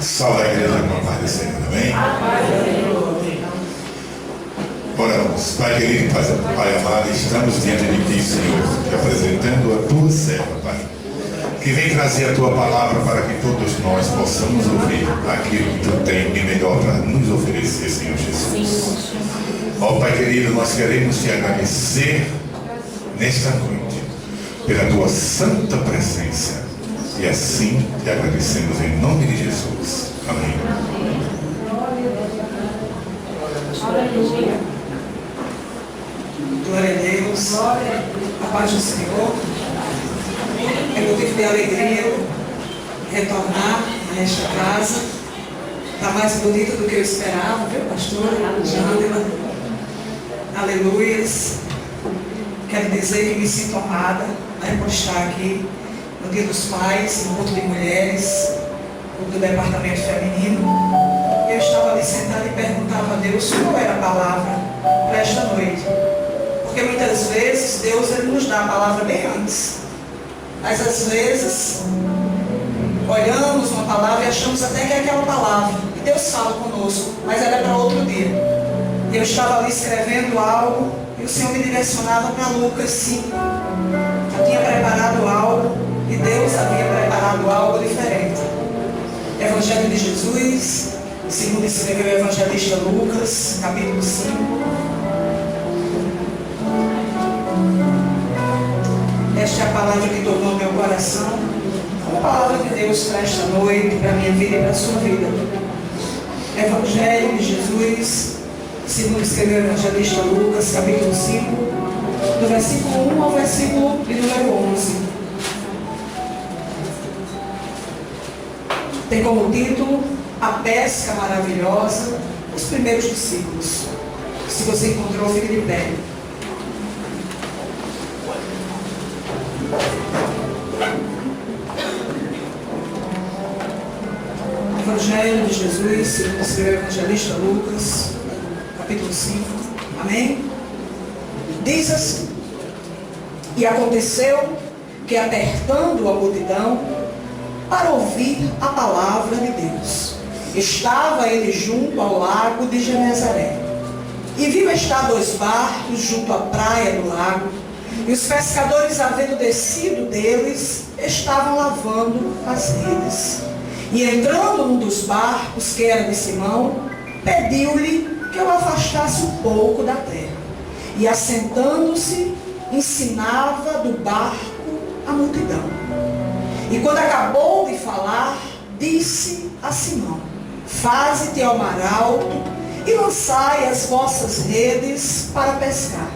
Salve a igreja com a paz do Senhor, amém? Oramos. Pai querido, Pai amado, estamos diante de Ti, Senhor, te apresentando a Tua serva, Pai, que vem trazer a Tua palavra para que todos nós possamos ouvir aquilo que Tu tem de melhor para nos oferecer, Senhor Jesus. Ó Pai querido, nós queremos Te agradecer nesta noite pela Tua santa presença. E assim Te agradecemos em nome de Jesus. Amém. Glória a Deus. A paz do Senhor. É motivo de alegria retornar a esta casa. Está mais bonita do que eu esperava, viu, pastora? Jândela. Aleluias. Quero dizer que me sinto honrada, por estar aqui no Dia dos Pais, no culto de mulheres, culto do departamento feminino. Eu estava ali sentada e perguntava a Deus qual era a palavra para esta noite. Porque muitas vezes Deus ele nos dá a palavra bem antes. Mas às vezes olhamos uma palavra e achamos até que é aquela palavra. E Deus fala conosco, mas ela é para outro dia. Eu estava ali escrevendo algo e o Senhor me direcionava para Lucas 5. Eu tinha preparado algo e Deus havia preparado algo diferente. Evangelho de Jesus, segundo escreveu o evangelista Lucas, capítulo 5. Esta é a palavra que tocou no meu coração. A palavra de Deus para esta noite, para a minha vida e para a sua vida. Evangelho de Jesus, segundo escreveu o evangelista Lucas, capítulo 5, do versículo 1 ao versículo de número 11. Tem como título A Pesca Maravilhosa, os primeiros discípulos. Se você encontrou, fique de pé. Evangelho de Jesus, segundo escreveu o evangelista Lucas, capítulo 5. Amém? Diz assim: E aconteceu que, apertando a multidão para ouvir a palavra de Deus, estava ele junto ao lago de Genezaré. E viu estar 2 barcos junto à praia do lago, e os pescadores, havendo descido deles, estavam lavando as redes. E entrando num dos barcos, que era de Simão, pediu-lhe que o afastasse um pouco da terra. E assentando-se, ensinava do barco a multidão. E quando acabou de falar, disse a Simão: Faze-te ao mar alto e lançai as vossas redes para pescar.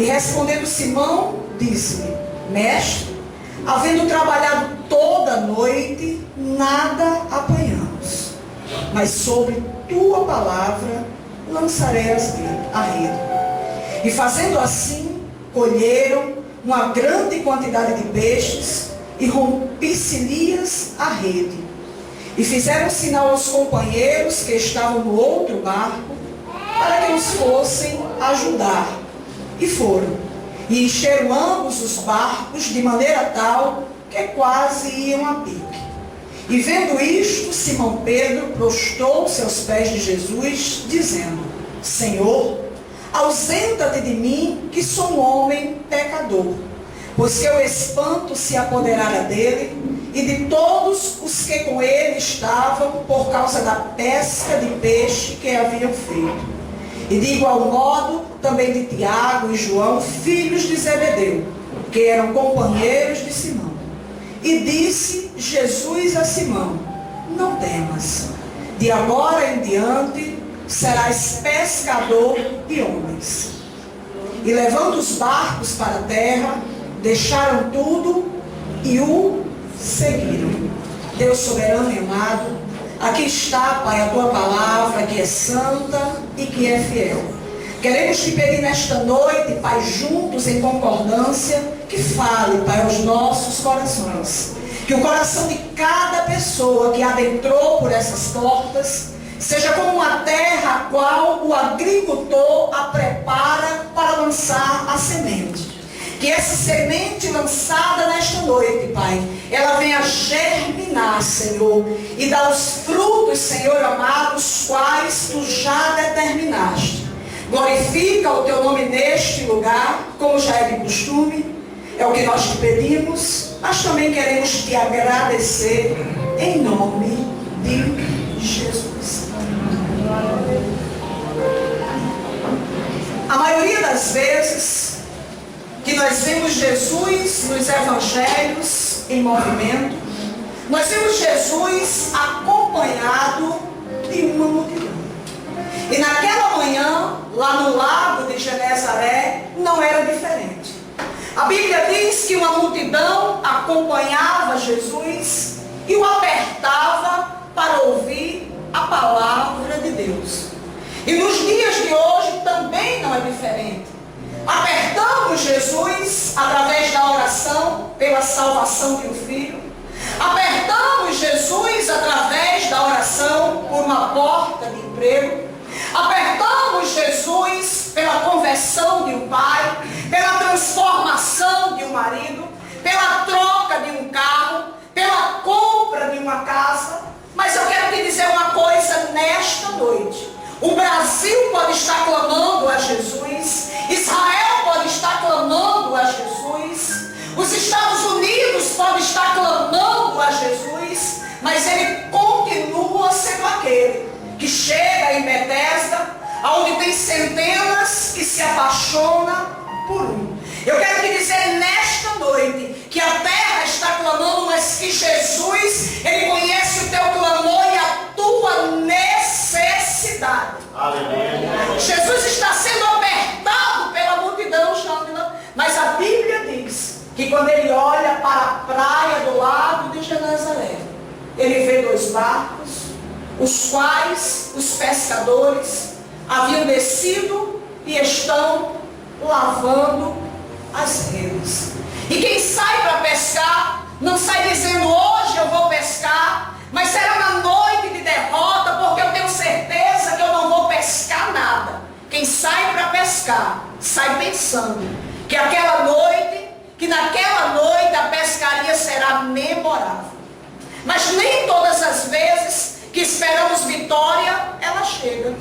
E respondendo Simão, disse-lhe: Mestre, havendo trabalhado toda a noite, nada apanhamos, mas sobre tua palavra lançarei a rede. E fazendo assim, colheram uma grande quantidade de peixes, e rompi-se-lhes a rede. E fizeram sinal aos companheiros que estavam no outro barco, para que os fossem ajudar. E foram. E encheram ambos os barcos de maneira tal que quase iam a pique. E vendo isto, Simão Pedro prostrou-se aos pés de Jesus, dizendo: Senhor, ausenta-te de mim, que sou um homem pecador. Pois que o espanto se apoderara dele e de todos os que com ele estavam, por causa da pesca de peixe que haviam feito. E de igual modo também de Tiago e João, filhos de Zebedeu, que eram companheiros de Simão. E disse Jesus a Simão: Não temas, de agora em diante serás pescador de homens. E levando os barcos para a terra, deixaram tudo e o seguiram. Deus soberano e amado, aqui está, Pai, a tua palavra, que é santa e que é fiel. Queremos te pedir nesta noite, Pai, juntos em concordância, que fale, Pai, aos nossos corações. Que o coração de cada pessoa que adentrou por essas portas seja como uma terra a qual o agricultor a prepara para lançar a semente. que essa semente lançada nesta noite, Pai, ela venha germinar, Senhor, e dar os frutos, Senhor amado, os quais Tu já determinaste. Glorifica o Teu nome neste lugar, como já é de costume. É o que nós te pedimos, mas também queremos te agradecer em nome de Jesus. A maioria das vezes que nós vemos Jesus nos evangelhos em movimento, nós vemos Jesus acompanhado de uma multidão. E naquela manhã, lá no lago de Genezaré, não era diferente. A Bíblia diz que uma multidão acompanhava Jesus e o apertava para ouvir a palavra de Deus. E nos dias de hoje também não é diferente. Apertamos Jesus através da oração pela salvação de um filho. Apertamos Jesus através da oração por uma porta de emprego. Apertamos Jesus pela conversão de um pai, pela transformação de um marido, pela troca de um carro, pela compra de uma casa. Mas eu quero te dizer uma coisa nesta noite. O Brasil pode estar clamando a Jesus, Israel pode estar clamando a Jesus, os Estados Unidos podem estar clamando a Jesus, mas ele continua sendo aquele que chega em Betesda, onde tem centenas que se apaixonam por um. Eu quero te dizer nesta noite que a terra está clamando, mas que Jesus, ele conhece o teu clamor e a tua necessidade. Aleluia. Jesus está sendo apertado pela multidão, Jângela, mas a Bíblia diz que quando ele olha para a praia do lago de Genezaré, ele vê 2 barcos, os quais os pescadores haviam descido e estão lavando as redes. E quem sai para pescar, não sai dizendo hoje eu vou pescar, mas será uma noite de derrota, porque eu tenho certeza que eu não vou pescar nada. Quem sai para pescar, sai pensando que naquela noite a pescaria será memorável. Mas nem todas as vezes que esperamos vitória, ela chega.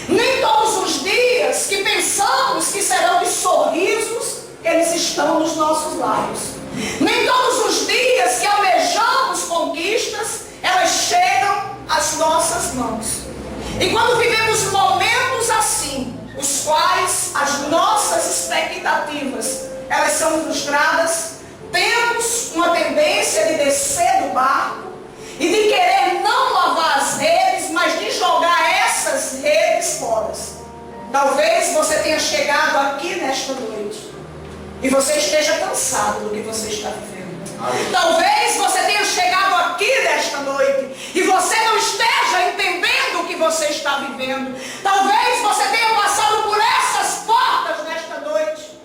Nem todos os dias que pensamos que serão de sorrisos, eles estão nos nossos lábios. Nem todos os dias que almejamos conquistas, elas chegam às nossas mãos. E quando vivemos momentos assim, os quais as nossas expectativas, elas são frustradas, temos uma tendência de descer do barco e de querer não lavar as redes, mas de jogar essas redes fora. Talvez você tenha chegado aqui nesta noite e você esteja cansado do que você está vivendo. Talvez você tenha chegado aqui nesta noite e você não esteja entendendo o que você está vivendo. Talvez você tenha passado por essas portas nesta noite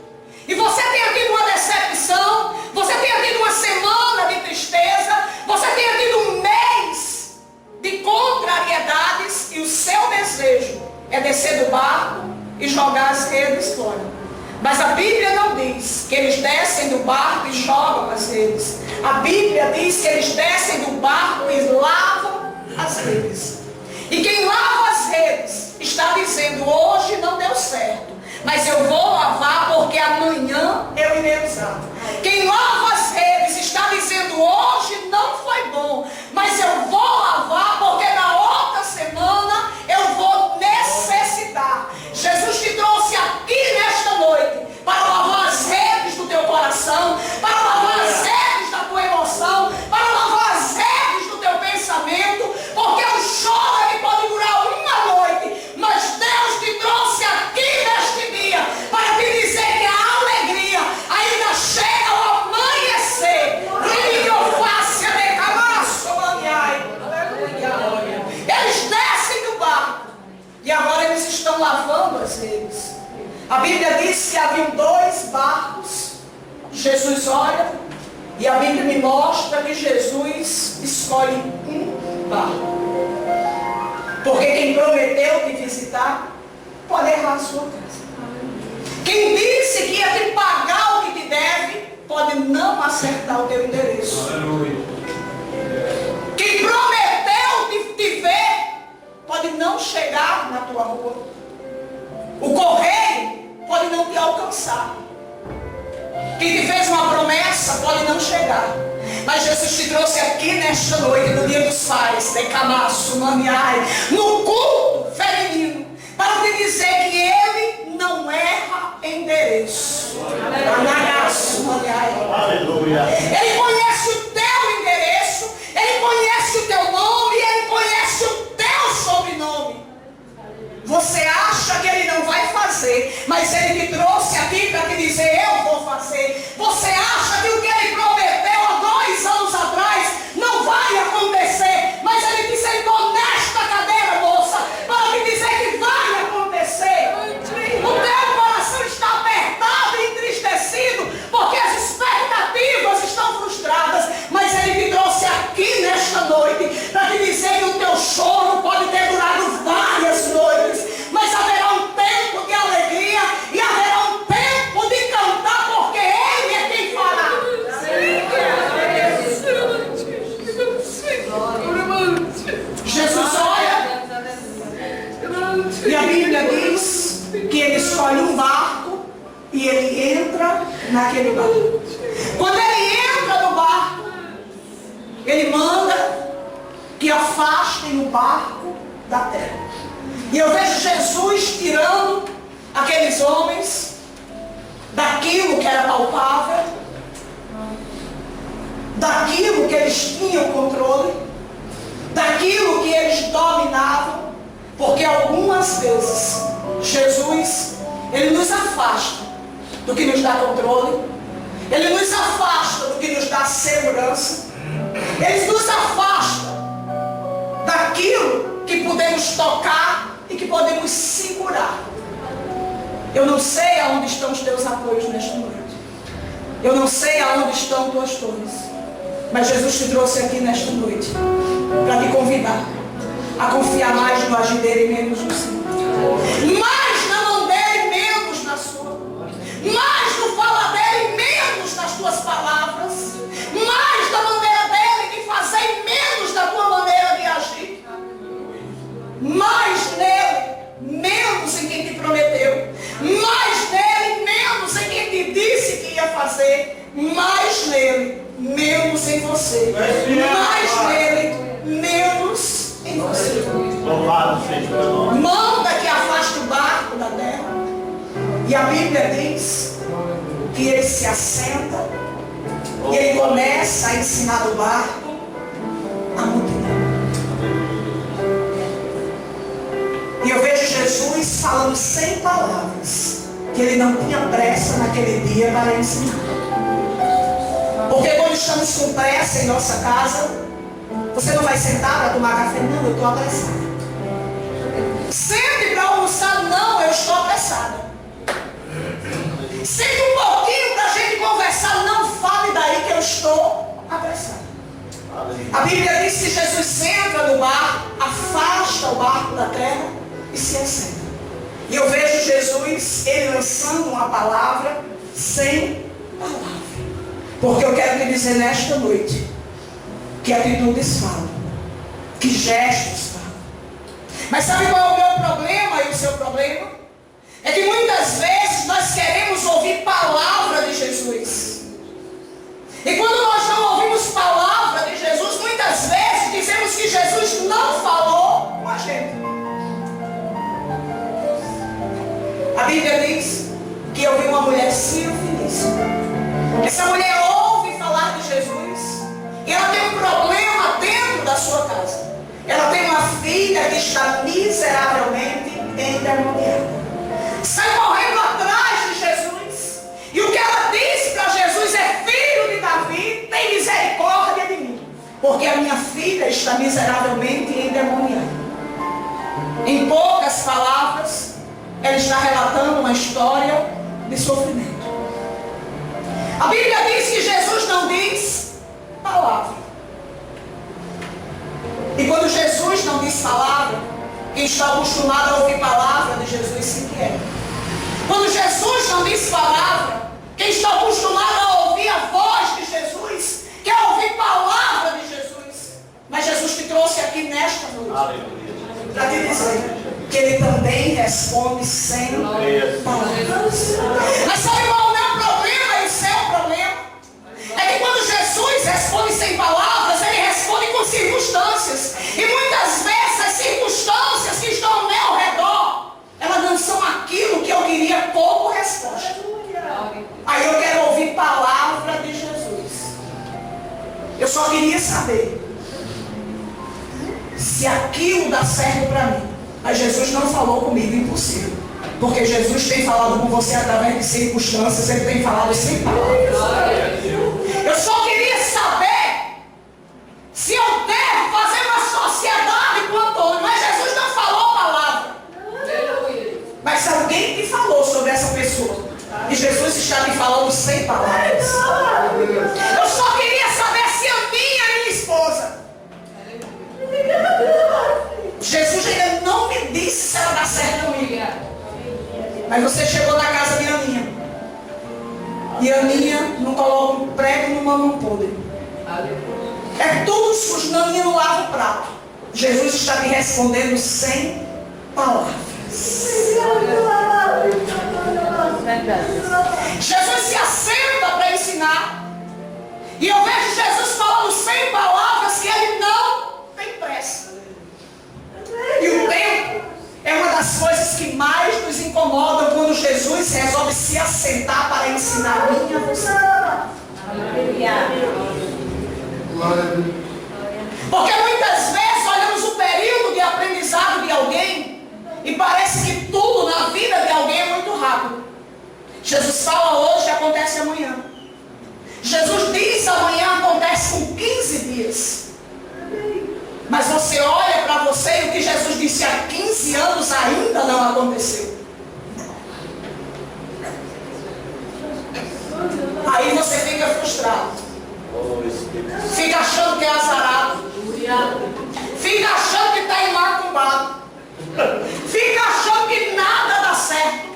e você tenha tido uma decepção, você tenha tido uma semana de tristeza, você tenha tido um mês de contrariedades e o seu desejo é descer do barco e jogar as redes fora. Mas a Bíblia não diz que eles descem do barco e jogam as redes. A Bíblia diz que eles descem do barco e lavam as redes. E quem lava as redes está dizendo, hoje não deu certo, mas eu vou lavar porque amanhã eu irei usar. Quem lava as redes está dizendo, hoje não foi bom, mas eu vou lavar porque na outra semana eu vou necessitar. Jesus te trouxe aqui nesta noite para lavar as redes do teu coração, para lavar as redes da tua emoção, para lavar as redes do teu pensamento, porque o choro ele pode durar uma noite, mas Deus te trouxe aqui neste dia para te dizer que a alegria ainda chega ao amanhecer. Eles descem do barco e agora eles estão lavando as redes. A Bíblia diz que haviam 2 barcos. Jesus olha e a Bíblia me mostra que Jesus escolhe um barco. Porque quem prometeu te visitar pode errar a sua casa. Quem disse que ia te pagar o que te deve pode não acertar o teu endereço. Quem prometeu te ver pode não chegar na tua rua. O correio pode não te alcançar. Quem te fez uma promessa pode não chegar. Mas Jesus te trouxe aqui nesta noite, no dia dos pais, decamaço, maniai, no culto feminino, para te dizer que Ele não erra endereço. Anagaço, maniai. Aleluia. Ele conhece o teu endereço, Ele conhece o teu nome, Ele conhece o teu sobrenome. Você acha que Ele não vai fazer, mas Ele te trouxe aqui para te dizer, eu vou fazer. Você acha que o que Ele prometeu há 2 anos atrás não vai acontecer, mas Ele te sentou nesta cadeira, moça, para te dizer que vai acontecer. O teu coração está apertado e entristecido, porque as expectativas estão frustradas, mas Ele te trouxe aqui nesta noite para te dizer que o teu choro pode ter durado várias noites, mas haverá um tempo de alegria e haverá um tempo de cantar, porque Ele é quem fará. Jesus olha e a Bíblia diz que Ele escolhe um barco e Ele entra naquele barco. Quando Ele entra no barco, Ele manda que afastem o barco da terra. E eu vejo Jesus tirando aqueles homens daquilo que era palpável, daquilo que eles tinham controle, daquilo que eles dominavam, porque algumas vezes Jesus, Ele nos afasta do que nos dá controle, Ele nos afasta do que nos dá segurança, Ele nos afasta daquilo que podemos tocar e que podemos segurar. Eu não sei aonde estão os teus apoios nesta noite. Eu não sei aonde estão tuas torres. Mas Jesus te trouxe aqui nesta noite para te convidar a confiar mais no agir dele e menos no Senhor. Mais na mão dele, menos na sua. Mais no falar dele, menos nas tuas palavras. Mais da maneira dele de fazer e menos da tua maneira de agir. Mais nele, menos em quem te prometeu. Mais nele, menos em quem te disse que ia fazer. Mais nele, menos em você. Mais nele, menos em você. Louvado seja o teu nome. Manda que afaste o barco da terra. E a Bíblia diz que ele se assenta e ele começa a ensinar do barco a multidão. E eu vejo Jesus falando sem palavras, que ele não tinha pressa naquele dia para ensinar. Porque quando estamos com pressa em nossa casa, você não vai sentar para tomar café? Não, eu estou apressada. Sente para almoçar? Não, eu estou apressada. Sente um pouquinho para a gente conversar? Não fale daí que eu estou apressada. A Bíblia diz que Jesus entra no barco, afasta o barco da terra e se assenta. E eu vejo Jesus, ele lançando uma palavra sem palavra. Porque eu quero te dizer nesta noite que atitudes falam, que gestos falam. Mas sabe qual é o meu problema e o seu problema? É que muitas vezes nós queremos ouvir palavra de Jesus. E quando nós não ouvimos palavra de Jesus, muitas vezes dizemos que Jesus não falou com a gente. A Bíblia diz que eu vi uma mulher cirofilíssima. Essa mulher ouve falar de Jesus e ela tem um problema dentro da sua casa. Ela tem uma filha que está miseravelmente endemoniada. Sai correndo atrás de Jesus. E o que ela disse para Jesus é: filho de Davi, tem misericórdia de mim, porque a minha filha está miseravelmente endemoniada. Em poucas palavras, ela está relatando uma história de sofrimento. A Bíblia diz que Jesus não diz palavra. E quando Jesus não diz palavra, quem está acostumado a ouvir palavra de Jesus se inquieta. Quando Jesus não diz palavra, quem está acostumado a ouvir a voz de Jesus, quer ouvir palavra de Jesus. Mas Jesus te trouxe aqui nesta noite para te dizer que Ele também responde sem palavras. Mas sabe qual é o meu problema e o seu problema? É que quando Jesus responde sem palavras, Ele responde com circunstâncias. E muitas vezes as circunstâncias que estão ao meu redor, elas não são aquilo que eu queria como resposta. Aí eu quero ouvir palavra de Jesus. Eu só queria saber se aquilo dá certo para mim. Mas Jesus não falou comigo, impossível. Porque Jesus tem falado com você através de circunstâncias, Ele tem falado sem palavras. Eu só queria saber se eu devo fazer uma sociedade com Antônio. Mas Jesus não falou palavra. Mas alguém te falou sobre essa pessoa. E Jesus está me falando sem palavras. Eu só queria saber se Aninha é minha esposa. Jesus ainda não me disse se ela dá certo comigo. Mas você chegou na casa de Aninha. E Aninha não coloca um prego no mamão podre. É tudo sujo, Aninha não lava o prato. Jesus está me respondendo sem palavras. Jesus se assenta para ensinar. E eu vejo Jesus falando sem palavras que Ele não tem pressa. E o tempo é uma das coisas que mais nos incomodam quando Jesus resolve se assentar para ensinar a mim e a você. Porque muitas vezes olhamos o período de aprendizado de alguém e parece que tudo na vida de alguém é muito rápido. Jesus fala hoje, acontece amanhã. Jesus diz amanhã, acontece com 15 dias. Mas você olha para você e o que Jesus disse há 15 anos ainda não aconteceu. Aí você fica frustrado. Fica achando que é azarado. Fica achando que está imaculado. Fica achando que nada dá certo.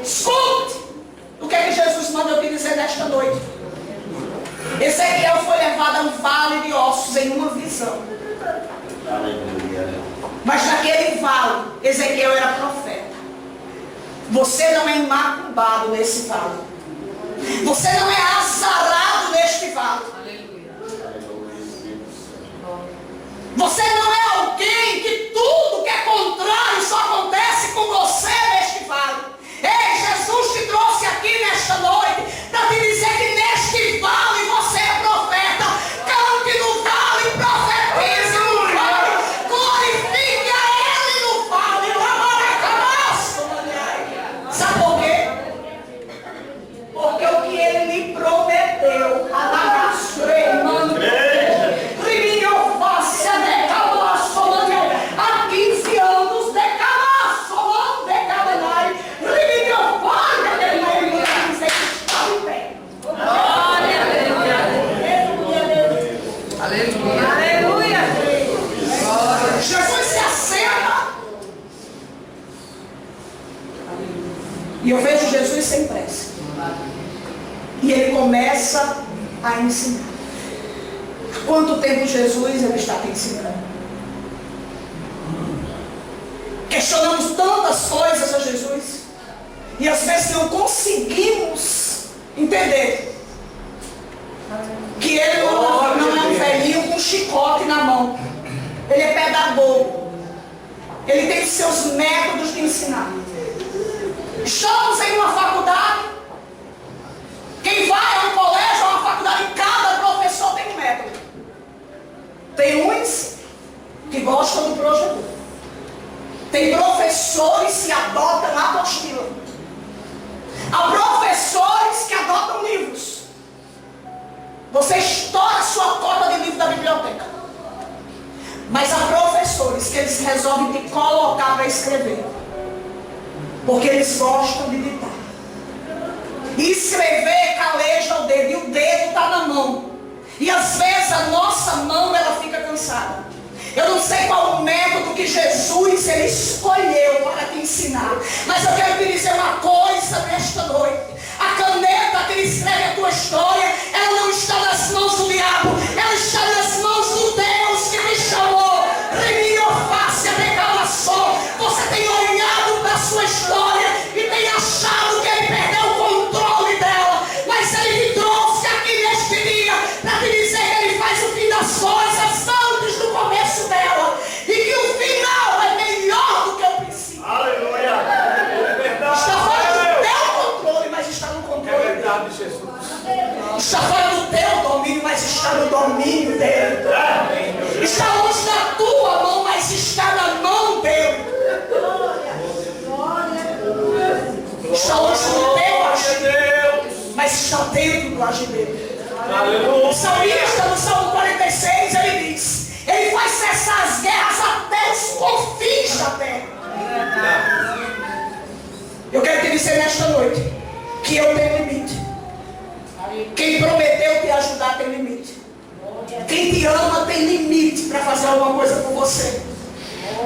Escute o que é que Jesus manda eu te dizer nesta noite. Ezequiel foi levado a um vale de ossos em uma visão. Mas naquele vale, Ezequiel era profeta. Você não é imaculado nesse vale. Você não é azarado neste vale. Você não é alguém que tudo que é contrário só acontece com você neste vale. Ei, Jesus te trouxe aqui nesta noite para te dizer que neste vale você é profeta. Cante no vale, profetize no vale, glorifique a Ele no vale. Sabe por quê? Porque o que Ele lhe prometeu, há 15 anos, Jesus se assenta. E eu vejo Jesus sem pressa. E Ele começa a ensinar. Há quanto tempo Jesus Ele está te ensinando? Questionamos tantas coisas a Jesus. E às vezes não conseguimos entender que Ele não é um velhinho com um chicote na mão. Ele é pedagogo. Ele tem seus métodos de ensinar. Estamos em uma faculdade. Quem vai a um colégio, a uma faculdade, cada professor tem um método. Tem uns que gostam do projetor. Tem professores que adotam a apostila. Há professores que adotam livros. Você estoura sua cota de livro da biblioteca. Mas há professores que eles resolvem te colocar para escrever. Porque eles gostam de ditar. E escrever caleja o dedo. E o dedo está na mão. E às vezes a nossa mão ela fica cansada. Eu não sei qual o método que Jesus Ele escolheu para te ensinar. Mas eu quero te dizer uma coisa nesta noite. A caneta que escreve a tua história, ela não está nas mãos do diabo, ela está nas mãos do Deus que me chamou. Reminiofácia, pecado só. Você tem olhado para a sua história e tem achado que ele perdeu o controle dela, mas ele me trouxe aqui neste dia para te dizer que ele faz o fim das coisas antes do começo dela, e que o final é melhor do que o princípio. Aleluia. É verdade. Está fora do teu controle, mas está no controle É dele. verdade, Jesus. Está fora do teu domínio, mas está no domínio dele. Está longe da tua mão, mas está na mão dele. Está longe do teu agir, mas está dentro do agir dele. O salmista, no Salmo 46, ele diz: ele faz cessar as guerras até os confins da terra. Eu quero te dizer nesta noite que eu tenho limite. Quem prometeu te ajudar tem limite. Quem te ama tem limite para fazer alguma coisa por você.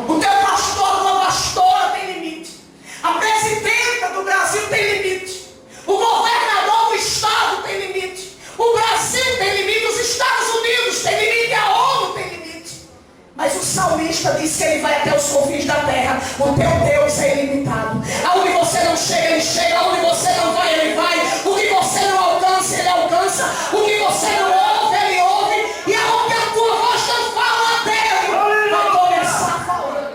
O teu pastor, a tua pastora tem limite. A presidenta do Brasil tem limite. O governador do estado tem limite. O Brasil tem limite. Os Estados Unidos têm limite. A ONU tem limite. Mas o salmista diz que ele vai até os confins da terra. O teu Deus é ilimitado. Aonde você não chega, ele chega. Aonde você não vai, ele vai. O que você não alcança, ele alcança. O que você não ouve, ele ouve. E aonde a tua voz não fala dele, vai começar a falar.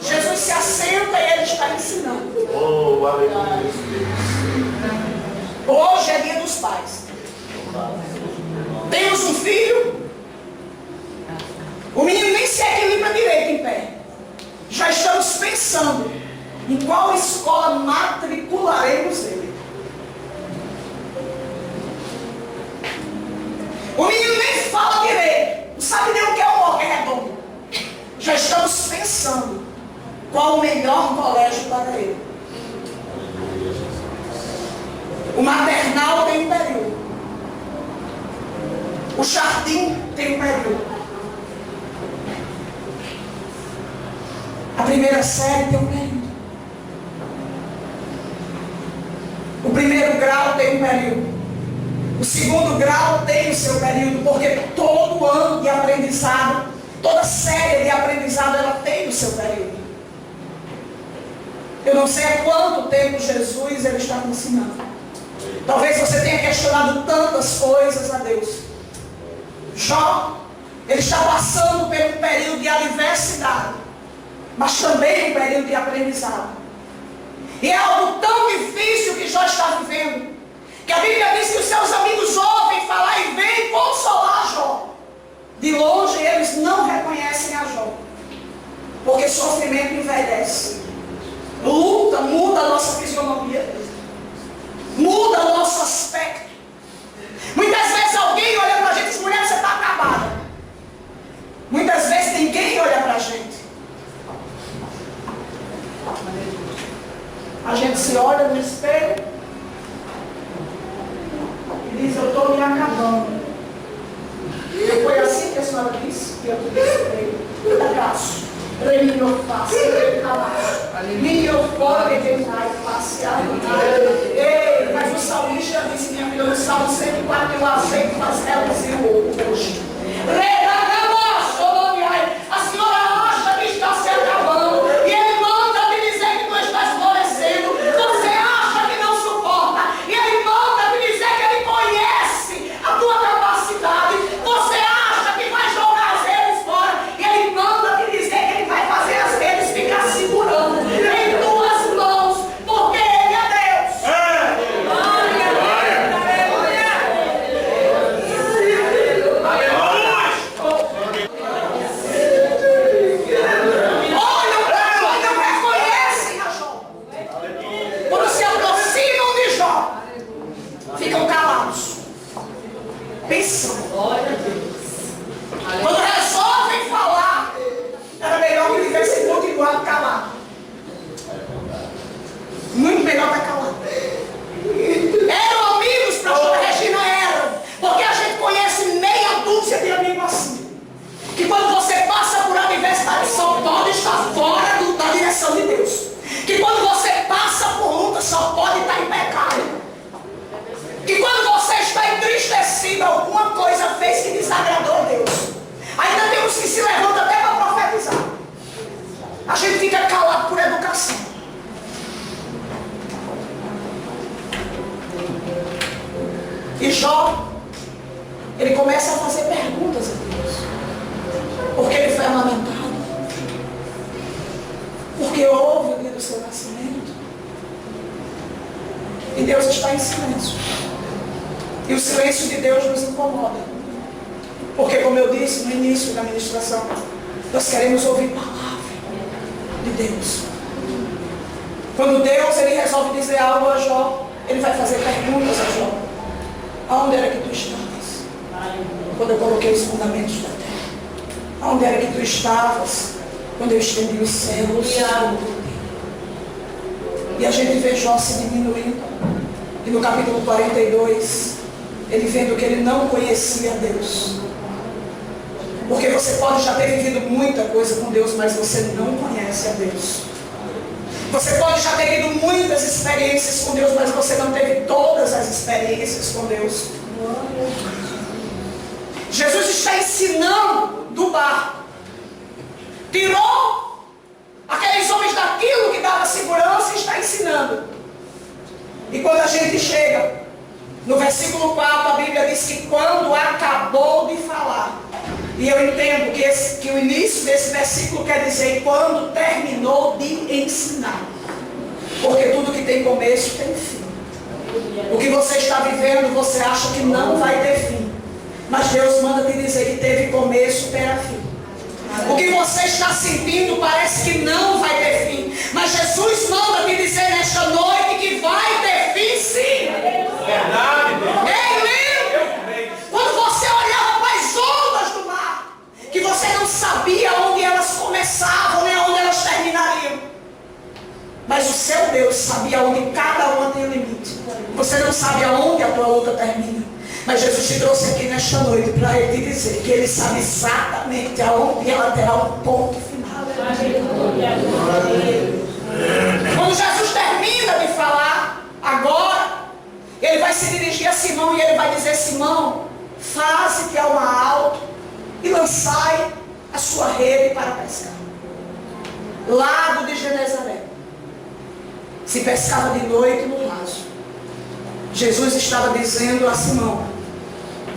Jesus se assenta e ele está ensinando. Oh, aleluia. Hoje é dia dos pais. Temos um filho. O menino nem se equilibra direito em pé. Já estamos pensando em qual escola matricularemos ele. O menino nem fala direito, não sabe nem o que é o redondo. Já estamos pensando qual o melhor colégio para ele. O maternal tem um período. O jardim tem um período. A primeira série tem um período. O primeiro grau tem um período. O segundo grau tem o seu período, porque todo ano de aprendizado, toda série de aprendizado, ela tem o seu período. Eu não sei há quanto tempo Jesus ele está me ensinando. Talvez você tenha questionado tantas coisas a Deus. Jó, ele está passando por um período de adversidade, mas também um período de aprendizado. E é algo tão difícil que Jó está vivendo, que a Bíblia diz que os seus amigos ouvem falar e vêm consolar Jó. De longe eles não reconhecem a Jó, porque sofrimento envelhece. Luta muda a nossa fisionomia, muda o nosso aspecto. Muitas vezes alguém olha para a gente e diz: mulher, você está acabada. Muitas vezes ninguém olha para a gente. A gente se olha no espelho e diz: eu estou me acabando. E foi assim que a senhora disse que eu te disse: eu abraço. Eu faço, eu abraço. Eu fora de passear. Ei, mas o salmista disse: minha filha, no Salmo 104, eu aceito as elas e o rosto. A senhora acha que está se acabando e ele manda te dizer que tu estás florescendo. Você acha que não suporta e ele manda te dizer que ele conhece a tua capacidade. Você acha que vai jogar as redes fora e ele manda te dizer que ele vai fazer as redes ficar segurando em tuas mãos, porque ele é Deus. Ficam calados, pensando. Quando resolvem falar, era melhor que tivessem continuado calado. Muito melhor estar calado. Eram amigos, pastora Regina, eram. Porque a gente conhece meia dúzia de amigos assim, que quando você passa por adversidade só pode estar fora da direção de Deus. Que quando você passa por luta só desagradou a Deus. Ainda temos que se levantar até para profetizar. A gente fica calado por educação. E Jó, ele começa a fazer perguntas a Deus. Porque ele foi amamentado? Porque houve o dia do seu nascimento? E Deus está em silêncio. E o silêncio de Deus nos incomoda. Porque, como eu disse no início da ministração, nós queremos ouvir palavra de Deus. Quando Deus ele resolve dizer algo a Jó, ele vai fazer perguntas a Jó. Aonde era que tu estavas? Quando eu coloquei os fundamentos da terra. Aonde era que tu estavas? Quando eu estendi os céus. E a gente vê Jó se diminuindo. E no capítulo 42, ele vendo que ele não conhecia Deus. Porque você pode já ter vivido muita coisa com Deus, mas você não conhece a Deus. Você pode já ter tido muitas experiências com Deus, mas você não teve todas as experiências com Deus. Jesus está ensinando do barco. Tirou aqueles homens daquilo que dava segurança e está ensinando. E quando a gente chega no versículo 4, a Bíblia diz que quando acabou de falar, e eu entendo que o início desse versículo quer dizer quando terminou de ensinar. Porque tudo que tem começo tem fim. O que você está vivendo, você acha que não vai ter fim. Mas Deus manda te dizer que teve começo, terá fim. O que você está sentindo parece que não vai ter fim. Mas Jesus manda te dizer nesta noite que vai ter fim sim. Verdade, Deus. Ei, lembra? Quando você olhava para as ondas do mar, que você não sabia onde elas começavam, nem onde elas terminariam. Mas o seu Deus sabia onde cada uma tem o limite. Você não sabe aonde a tua luta termina. Mas Jesus te trouxe aqui nesta noite para ele te dizer que ele sabe exatamente aonde ela terá um ponto final. Quando Jesus termina de falar, agora, ele vai se dirigir a Simão e ele vai dizer: Simão, faze-te ao mar alto e lançai a sua rede para pescar. Lago de Genezaré. Se pescava de noite no raso. Jesus estava dizendo a Simão: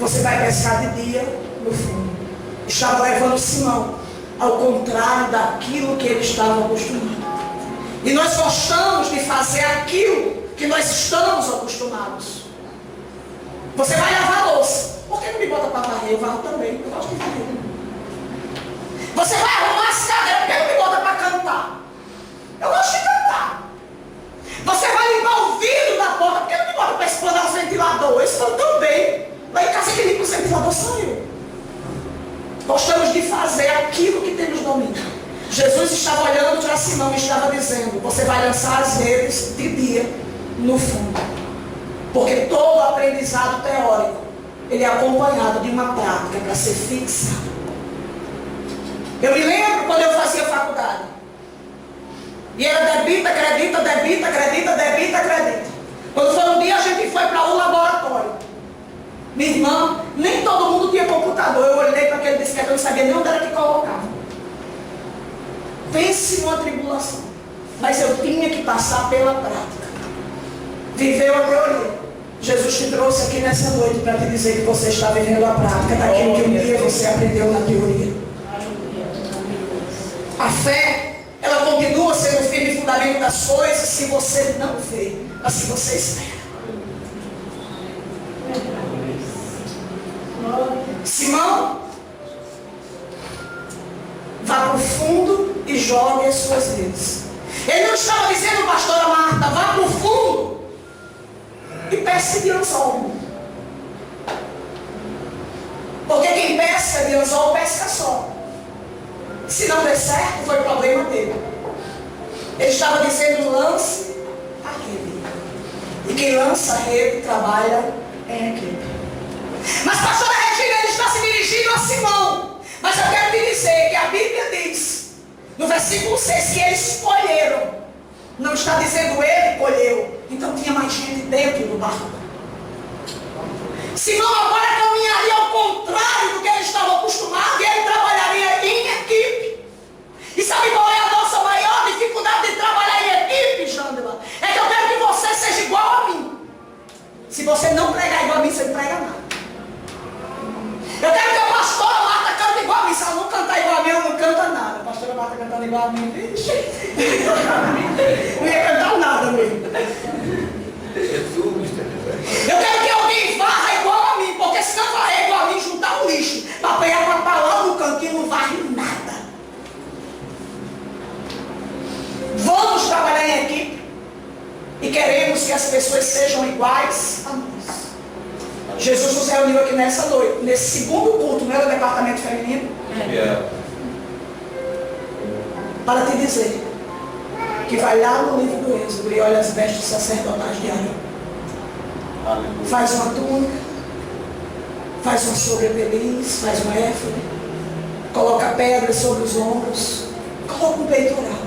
você vai pescar de dia no fundo. Estava levando Simão ao contrário daquilo que ele estava acostumado. E nós gostamos de fazer aquilo que nós estamos acostumados. Você vai lavar a louça. Por que não me bota para varrer? Eu varro também. Eu gosto de varrer. Você vai arrumar as cadeiras. Por que não me bota para cantar? Eu gosto de cantar. Você vai limpar o vidro da porta. Por que não me bota para explanar os ventiladores? Eu também. Lá em casa que limpa os ventiladores sou eu. Gostamos de fazer aquilo que temos domínio. Jesus estava olhando para Simão e estava dizendo: você vai lançar as redes de dia no fundo. Porque todo aprendizado teórico, ele é acompanhado de uma prática para ser fixado. Eu me lembro quando eu fazia faculdade. E era debita, acredita, debita, acredita, debita, acredita. Quando foi um dia, a gente foi para um laboratório. Minha irmã, nem todo mundo tinha computador. Eu olhei para aquele disquete, eu não sabia nem onde era que colocava. Pense numa tribulação. Mas eu tinha que passar pela prática. Viveu a teoria. Jesus te trouxe aqui nessa noite para te dizer que você está vivendo a prática daquilo que um dia você aprendeu na teoria. A fé, ela continua sendo o firme fundamento das coisas se você não vê, mas se você espera. Simão, vá para o fundo e jogue as suas redes. Ele não estava dizendo, pastora Marta, vá para o fundo e pesque de anzol. Porque quem pesca de anzol, pesca só. Se não der certo, foi problema dele. Ele estava dizendo, lance a rede. E quem lança a rede trabalha em equipe. Mas pastora Regina, ele está se dirigindo a Simão. Mas eu quero te dizer que a Bíblia diz, no versículo 6, que eles escolheram. Não está dizendo ele colheu. Então tinha mais gente dentro do barco. Simão agora caminharia ao contrário do que você não pregar igual a mim, você não prega nada. Eu quero que a pastora Marta cante igual a mim. Se ela não cantar igual a mim, ela não canta nada. A pastora Marta cantando igual a mim, vixe. Não ia cantar nada mesmo. Eu quero que alguém varra igual a mim, porque se não varrer igual a mim, juntar o lixo para pegar uma palavra no cantinho, não varre nada. Vamos trabalhar em equipe e queremos que as pessoas sejam iguais a nós. Jesus nos reuniu aqui nessa noite, nesse segundo culto, não era o departamento feminino, para te dizer que vai lá no livro do Êxodo e olha as vestes sacerdotais de Arão. Faz uma túnica, faz uma sobrepeliz, faz um éfode, coloca pedras sobre os ombros, coloca um peitoral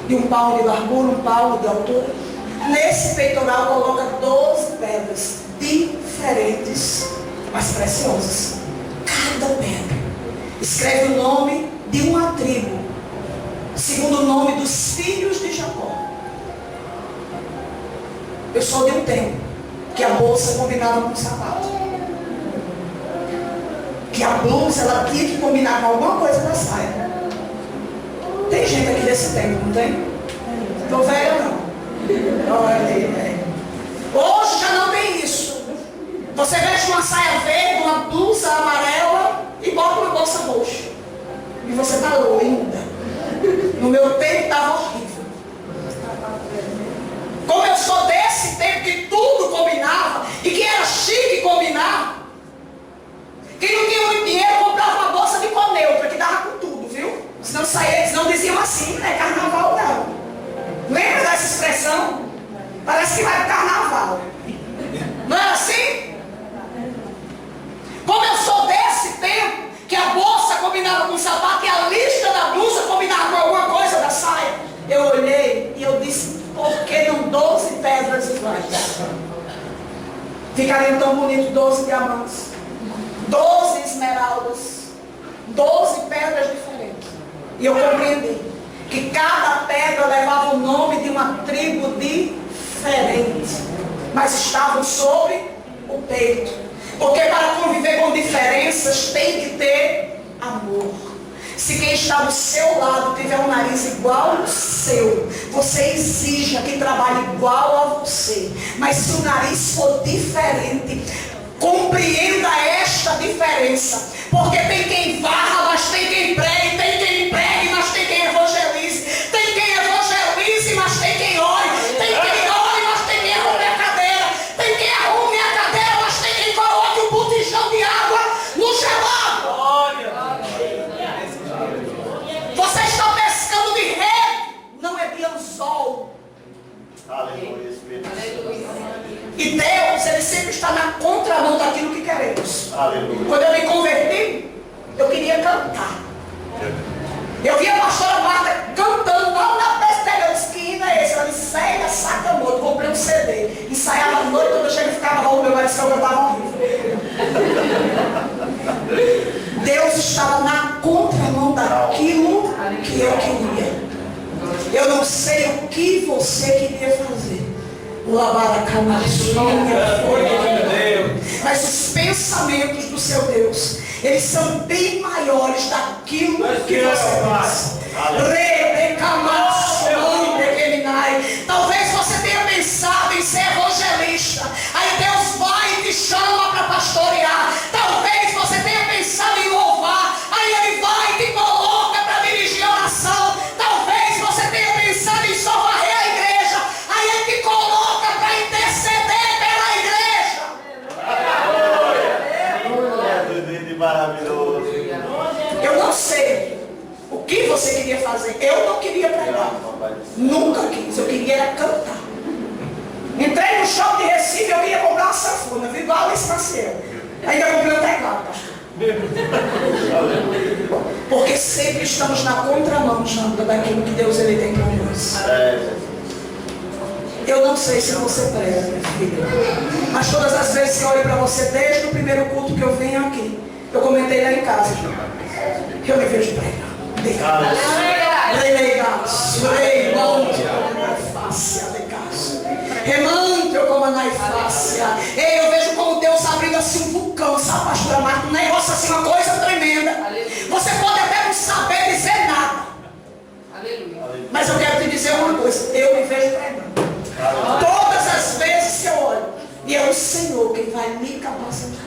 de um palmo de largura, um palmo de altura. Nesse peitoral coloca 12 pedras diferentes, mas preciosas. Cada pedra escreve o nome de uma tribo, segundo o nome dos filhos de Jacó. Eu sou de um tempo que a bolsa combinava com o sapato, que a blusa ela tinha que combinar com alguma coisa da saia. Tem gente aqui desse tempo, não tem? Tô velha não. Hoje já não tem isso. Você veste uma saia verde, uma blusa amarela e bota uma bolsa roxa. E você tá linda. No meu tempo estava horrível. Como eu sou desse tempo que tudo combinava e que era chique combinar, quem não tinha muito dinheiro comprava uma bolsa de neutra que dava com tudo, viu? Senão saía, eles não diziam assim, não é carnaval não. Lembra dessa expressão? Parece que vai pro carnaval. Não é assim? Como eu sou desse tempo que a bolsa combinava com o sapato e a lista da blusa combinava com alguma coisa da saia, eu olhei e eu disse, por que não 12 pedras iguais? Ficariam tão bonitos 12 diamantes, 12 esmeraldas, 12 pedras diferentes. E eu compreendi que cada pedra levava o nome de uma tribo diferente, mas estavam sobre o peito. Porque para conviver com diferenças tem que ter amor. Se quem está do seu lado tiver um nariz igual ao seu, você exija que trabalhe igual a você. Mas se o nariz for diferente, compreenda esta diferença. Porque tem quem varra, mas tem quem pregue. Tem quem pregue, mas tem quem evangelize. Tem quem evangelize, mas tem quem ore. Tem quem ore, mas tem quem arrume a cadeira. Tem quem arrume a cadeira, mas tem quem coloque um botijão de água no gelado. Você está pescando de rede, não é de anzol. Aleluia, Espírito. E Deus, Ele sempre está na contramão daquilo que queremos. Aleluia. Quando eu me converti, eu queria cantar. Eu vi a pastora Marta cantando lá na pestega. Eu disse, que hino é esse? Ela disse, Célia Sakamoto. Comprei um CD. Ensaiava a noite toda, eu chego e ficava roubo, meu marido que eu cantava horrível. Deus estava na contramão daquilo que eu queria. Eu não sei o que você queria fazer. Mas os pensamentos do seu Deus, eles são bem maiores daquilo que você pensa. Talvez você tenha pensado em ser evangelista, aí Deus vai e te chama para pastorear. Talvez você tenha pensado em louvar, aí Ele vai e te coloca para dirigir a oração. Talvez você tenha pensado em só varrer a igreja, aí Ele te coloca para interceder pela igreja. Maravilhoso. Eu não sei o que você queria fazer. Eu não queria pregar. Nunca quis. Eu queria era cantar. Entrei no shopping de Recife, eu queria comprar uma sanfona. Vi igual esse Maciel. Ainda comprei um teclado, pastor. Porque sempre estamos na contramão, Janda, daquilo que Deus Ele tem para nós. Eu não sei se você prega, minha filha, mas todas as vezes que eu olho para você, desde o primeiro culto que eu venho aqui, eu comentei lá em casa, eu me vejo pregando. Remando como na infância. Eu vejo como Deus abrindo assim um vulcão, sabe, pastora Marta? Um negócio assim, uma coisa tremenda. Você pode até não saber dizer nada. Mas eu quero te dizer uma coisa, eu me vejo pregando. Todas as vezes que eu olho, e é o Senhor quem vai me capacitar.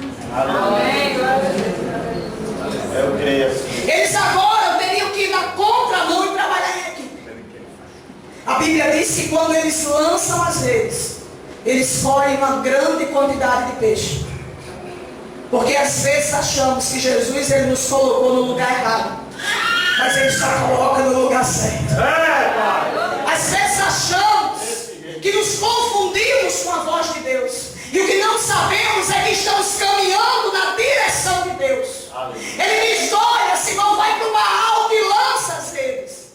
Eu creio assim. Eles agora teriam que ir na contramão e trabalhar em equipe. A Bíblia diz que quando eles lançam as redes, eles colhem uma grande quantidade de peixe. Porque às vezes achamos que Jesus ele nos colocou no lugar errado, mas ele só coloca no lugar certo. Às vezes achamos que nos confundimos com a voz de Deus, e o que não sabemos é que estamos caminhando na direção de Deus. Ele diz: olha, Simão, vai para uma alta e lança as redes.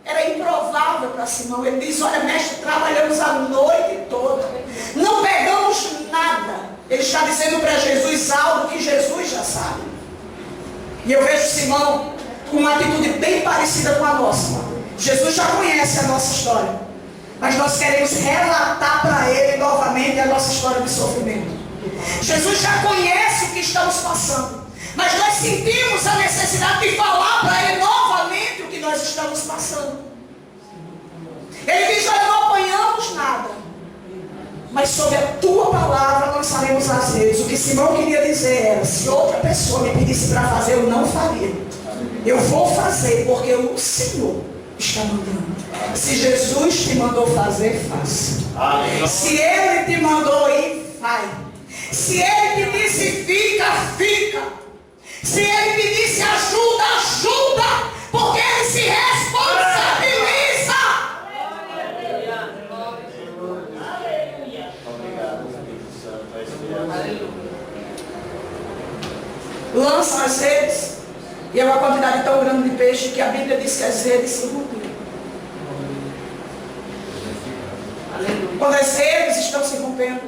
Era improvável para Simão. Ele diz: olha, mestre, trabalhamos a noite toda, não pegamos nada. Ele está dizendo para Jesus algo que Jesus já sabe. E eu vejo Simão com uma atitude bem parecida com a nossa. Jesus já conhece a nossa história, mas nós queremos relatar para ele novamente a nossa história de sofrimento. Jesus já conhece o que estamos passando, mas nós sentimos a necessidade de falar para ele novamente o que nós estamos passando. Ele diz: olha, não apanhamos nada, mas sobre a tua palavra lançaremos as redes. O que Simão queria dizer era: se outra pessoa me pedisse para fazer, eu não faria. Eu vou fazer porque o Senhor está mandando. Se Jesus te mandou fazer, faça. Se Ele te mandou ir, vai. Se Ele te disse fica, fica. Se Ele te disse ajuda, ajuda. Porque Ele se responsabiliza. Obrigado, Espírito Santo. Vai esperar. Lança as redes, e é uma quantidade tão grande de peixe que a Bíblia diz que as redes se rompiam. Quando as redes estão se rompendo,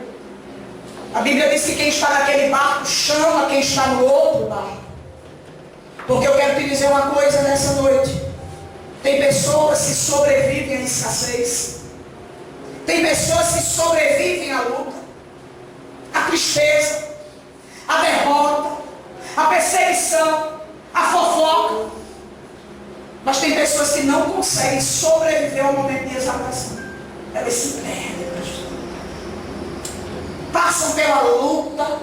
a Bíblia diz que quem está naquele barco chama quem está no outro barco. Porque eu quero te dizer uma coisa nessa noite: tem pessoas que sobrevivem à escassez, tem pessoas que sobrevivem à luta, à tristeza, à derrota, à perseguição, à fofoca. Mas tem pessoas que não conseguem sobreviver ao momento de exaltação. Elas se perdem, pastor. Passam pela luta,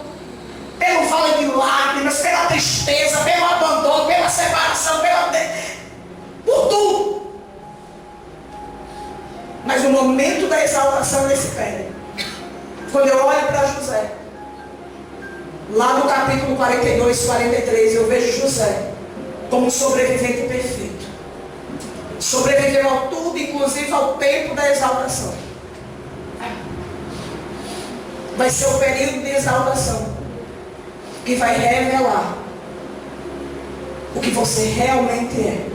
pelo vale de lágrimas, pela tristeza, pelo abandono, pela separação, por tudo. Mas no momento da exaltação eles se perdem. Quando eu olho para José, lá no capítulo 42, 43, eu vejo José como um sobrevivente perfeito. Sobreviveu ao tudo, inclusive ao tempo da exaltação. Vai ser o período de exaltação que vai revelar o que você realmente é.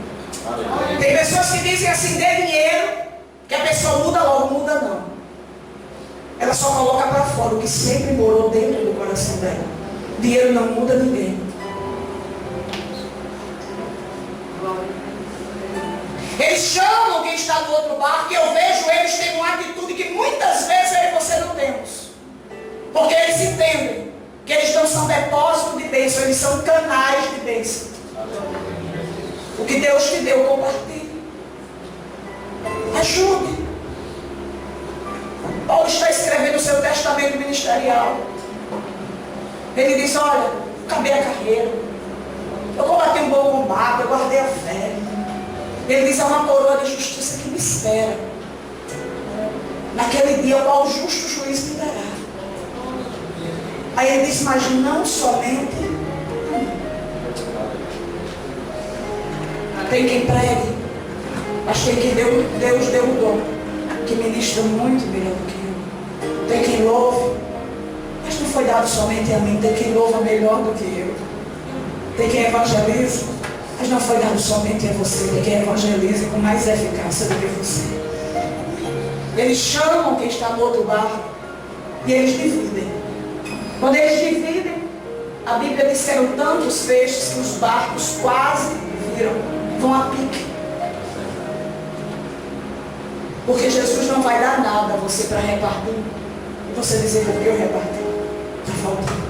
Tem pessoas que dizem assim: dê dinheiro, que a pessoa muda logo. Muda não. Ela só coloca para fora o que sempre morou dentro do coração dela. Dinheiro não muda ninguém. Eles chamam quem está no outro barco, e eu vejo eles têm uma atitude que muitas vezes eu e você não temos. Porque eles entendem que eles não são depósito de bênção, eles são canais de bênção. O que Deus te deu, compartilhe. Ajude. Paulo está escrevendo o seu testamento ministerial. Ele diz: olha, acabei a carreira, eu combati um bom combate, eu guardei a fé. Ele diz: há uma coroa de justiça que me espera. Naquele dia, qual justo juiz me dará. Aí ele diz: mas não somente tem quem pregue, mas tem quem Deus deu o dom, que ministra muito melhor do que eu. Tem quem louve, mas não foi dado somente a mim. Tem quem louva melhor do que eu. Tem quem evangeliza, mas não foi dado somente a você. Tem quem evangeliza com mais eficácia do que você. Eles chamam quem está no outro barco e eles dividem. Quando eles dividem, a Bíblia diz que eram tantos peixes que os barcos quase viram, vão a pique. Porque Jesus não vai dar nada a você para repartir. E você dizer, porque eu reparti? Está faltando.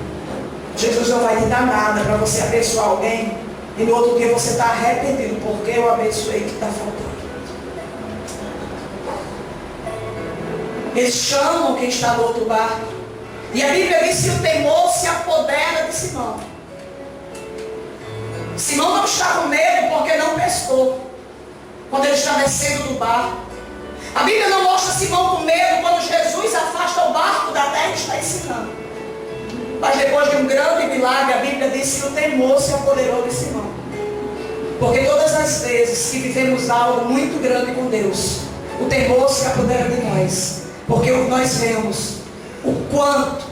Jesus não vai te dar nada para você abençoar alguém e no outro dia você está arrependido porque eu abençoei que está faltando. Eles chamam quem está no outro barco. E a Bíblia diz que o temor se apodera de Simão. Simão não está com medo porque não pescou quando ele está descendo do barco. A Bíblia não mostra Simão com medo quando Jesus afasta o barco da terra e está ensinando. Mas depois de um grande milagre, a Bíblia diz que o temor se apoderou de Simão. Porque todas as vezes que vivemos algo muito grande com Deus, o temor se apodera de nós. Porque nós vemos o quanto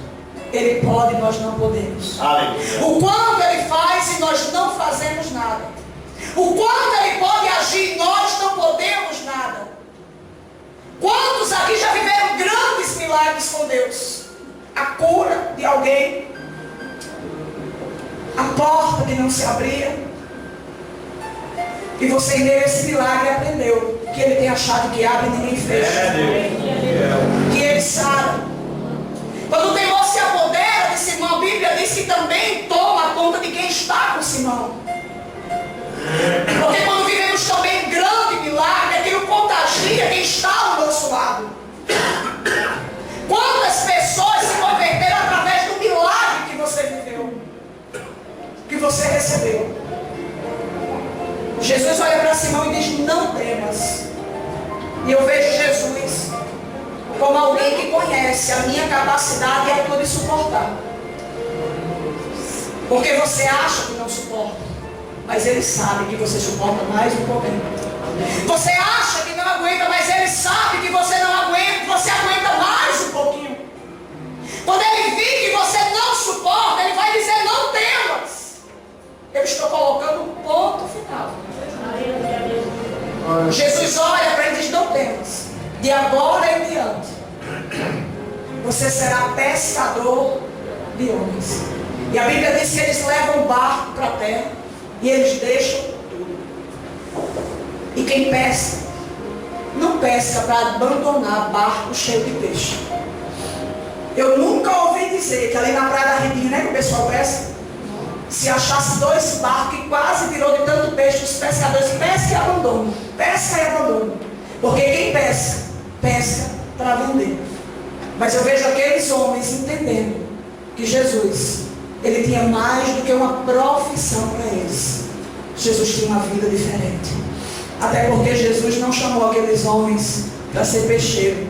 Ele pode e nós não podemos. Aleluia. O quanto Ele faz e nós não fazemos nada. O quanto Ele pode agir e nós não podemos nada. Quantos aqui já viveram grandes milagres com Deus? A cura de alguém, a porta que não se abria, e você nesse milagre aprendeu que Ele tem a chave que abre e ninguém fecha, que Ele sara. Quando o temor se apodera de Simão, a Bíblia diz que também toma conta de quem está com Simão. Porque quando vivemos também grande milagre, aquilo contagia quem está ao nosso lado. Quantas pessoas se converteram através do milagre que você viveu, que você recebeu? Jesus olha para Simão e diz, não temas. E eu vejo Jesus como alguém que conhece a minha capacidade e a tua de suportar. Porque você acha que não suporta, mas Ele sabe que você suporta mais um pouquinho. Você acha que não aguenta, mas Ele sabe que você não aguenta, você aguenta mais um pouquinho. Quando Ele vir que você não suporta, Ele vai dizer, não temas. Eu estou colocando um ponto final. Jesus olha para ele e diz, não temas. De agora em diante, você será pescador de homens. E a Bíblia diz que eles levam o barco para a terra e eles deixam tudo. E quem pesca, não pesca para abandonar barco cheio de peixe. Eu nunca ouvi dizer que ali na Praia da Redinha, né, que o pessoal pesca, se achasse 2 barcos que quase virou de tanto peixe, os pescadores pescam e abandonam. Pesca e abandonam. Porque quem pesca, pesca para vender. Mas eu vejo aqueles homens entendendo que Jesus, Ele tinha mais do que uma profissão para eles. Jesus tinha uma vida diferente. Até porque Jesus não chamou aqueles homens para ser peixeiro,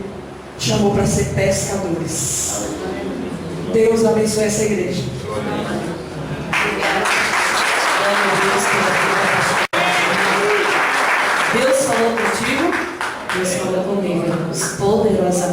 chamou para ser pescadores. Deus abençoe essa igreja. Deus falou contigo, Deus falou comigo, poderosamente.